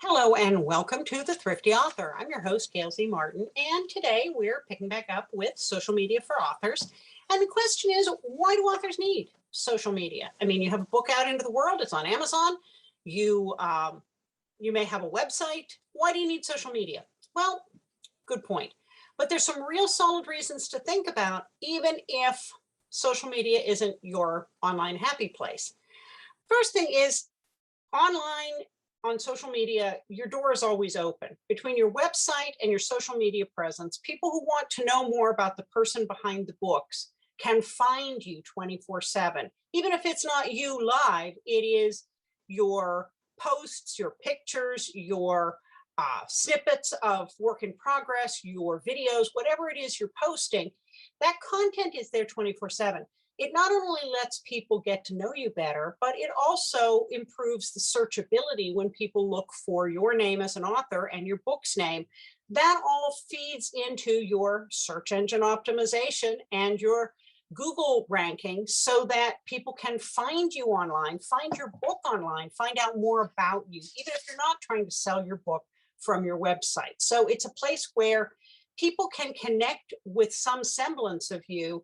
Hello and welcome to The Thrifty Author. I'm your host, Gail Z. Martin, and today we're picking back up with social media for authors. And the question is, why do authors need social media? I mean, you have a book out into the world, it's on Amazon, you, you may have a website. Why do you need social media? Well, good point. But there's some real solid reasons to think about, even if social media isn't your online happy place. First thing is, online on social media, your door is always open. Between your website and your social media presence, people who want to know more about the person behind the books can find you 24/7. Even if it's not you live, it is your posts, your pictures, your snippets of work in progress, your videos, whatever it is you're posting, that content is there 24/7. It not only lets people get to know you better, but it also improves the searchability when people look for your name as an author and your book's name. That all feeds into your search engine optimization and your Google ranking so that people can find you online, find your book online, find out more about you, even if you're not trying to sell your book from your website. So it's a place where people can connect with some semblance of you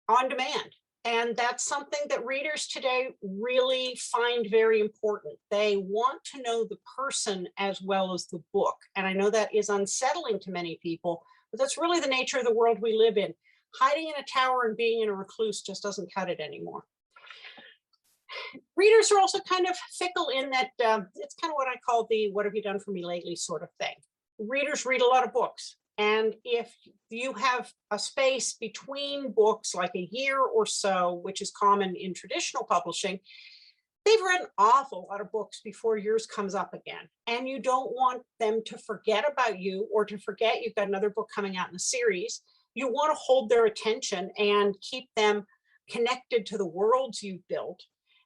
on demand. And that's something that readers today really find very important. They want to know the person as well as the book. And I know that is unsettling to many people, but that's really the nature of the world we live in. Hiding in a tower and being in a recluse just doesn't cut it anymore. Readers are also kind of fickle in that it's kind of what I call the "what have you done for me lately" sort of thing. Readers read a lot of books. And if you have a space between books, like a year or so, which is common in traditional publishing, they've read an awful lot of books before yours comes up again. And you don't want them to forget about you or to forget you've got another book coming out in the series. You want to hold their attention and keep them connected to the worlds you've built.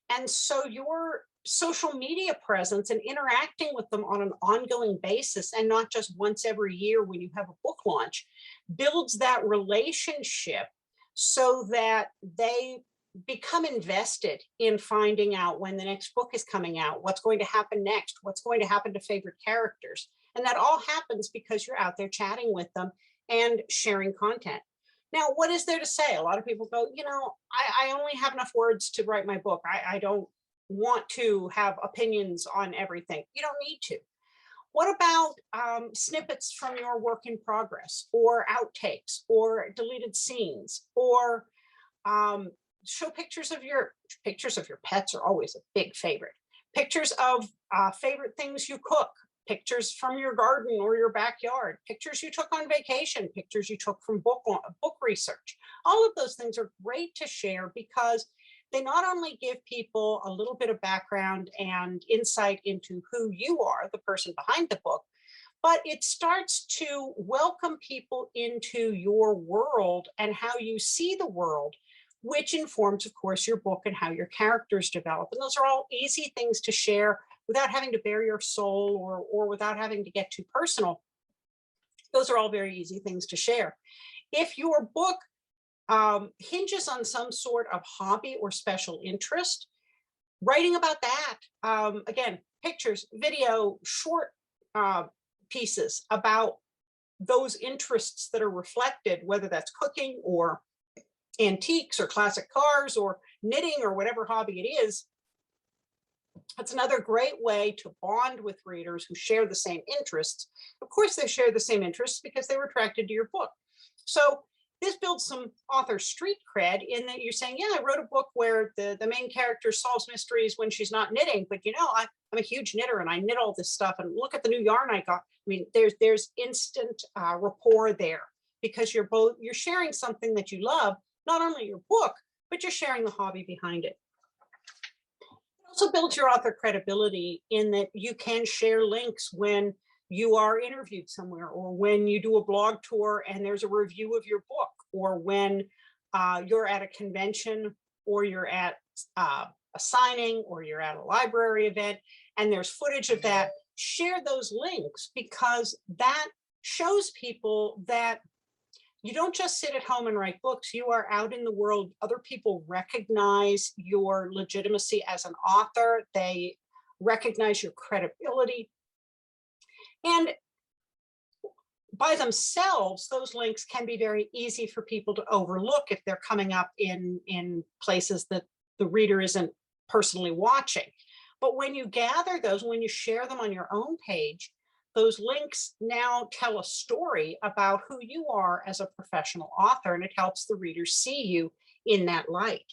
And so your social media presence and interacting with them on an ongoing basis, and not just once every year when you have a book launch, builds that relationship so that they become invested in finding out when the next book is coming out, what's going to happen next, what's going to happen to favorite characters. And that all happens because you're out there chatting with them and sharing content. Now, what is there to say? A lot of people go, I only have enough words to write my book. I don't want to have opinions on everything. You don't need to. What about snippets from your work in progress, or outtakes, or deleted scenes, or show pictures of your pets are always a big favorite. Pictures of favorite things you cook, pictures from your garden or your backyard, pictures you took on vacation, pictures you took from book research. All of those things are great to share because they not only give people a little bit of background and insight into who you are, the person behind the book, but it starts to welcome people into your world and how you see the world, which informs, of course, your book and how your characters develop. And those are all easy things to share without having to bare your soul or without having to get too personal. Those are all very easy things to share. If your book hinges on some sort of hobby or special interest, writing about that, again, pictures, video, short pieces about those interests that are reflected, whether that's cooking or antiques or classic cars or knitting or whatever hobby it is, that's another great way to bond with readers who share the same interests. Of course, they share the same interests because they were attracted to your book. So this builds some author street cred in that you're saying, yeah, I wrote a book where the main character solves mysteries when she's not knitting, but I'm a huge knitter and I knit all this stuff, and look at the new yarn I got. I mean, there's instant rapport there because you're sharing something that you love, not only your book, but you're sharing the hobby behind it. It also builds your author credibility in that you can share links when you are interviewed somewhere, or when you do a blog tour and there's a review of your book, or when you're at a convention, or you're at a signing, or you're at a library event and there's footage of that. Share those links because that shows people that you don't just sit at home and write books. You are out in the world. Other people recognize your legitimacy as an author. They recognize your credibility. And by themselves, those links can be very easy for people to overlook if they're coming up in places that the reader isn't personally watching. But when you gather those, when you share them on your own page, those links now tell a story about who you are as a professional author, and it helps the reader see you in that light.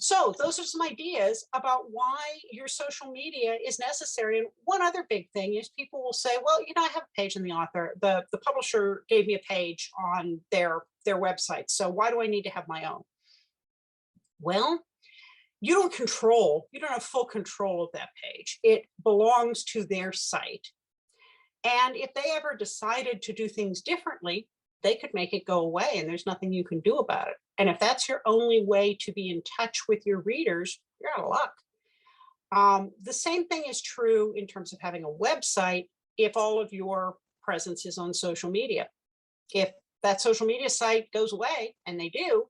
So those are some ideas about why your social media is necessary. And one other big thing is people will say, well, I have a page in the author, the publisher gave me a page on their website, so why do I need to have my own? Well, you don't have full control of that page. It belongs to their site. And if they ever decided to do things differently, they could make it go away and there's nothing you can do about it. And if that's your only way to be in touch with your readers, you're out of luck. The same thing is true in terms of having a website if all of your presence is on social media. If that social media site goes away, and they do,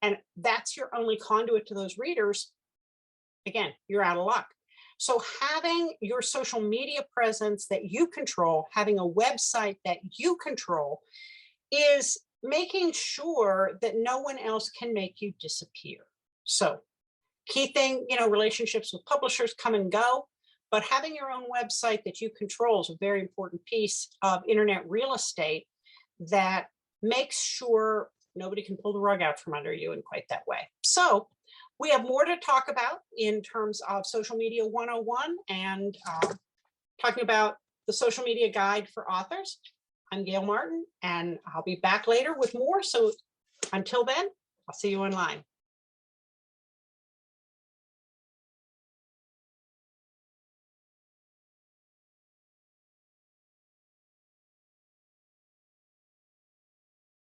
and that's your only conduit to those readers, again, you're out of luck. So having your social media presence that you control, having a website that you control, is making sure that no one else can make you disappear. So key thing, relationships with publishers come and go, but having your own website that you control is a very important piece of internet real estate that makes sure nobody can pull the rug out from under you in quite that way. So we have more to talk about in terms of Social Media 101 and talking about the social media guide for authors. I'm Gail Martin, and I'll be back later with more. So until then, I'll see you online.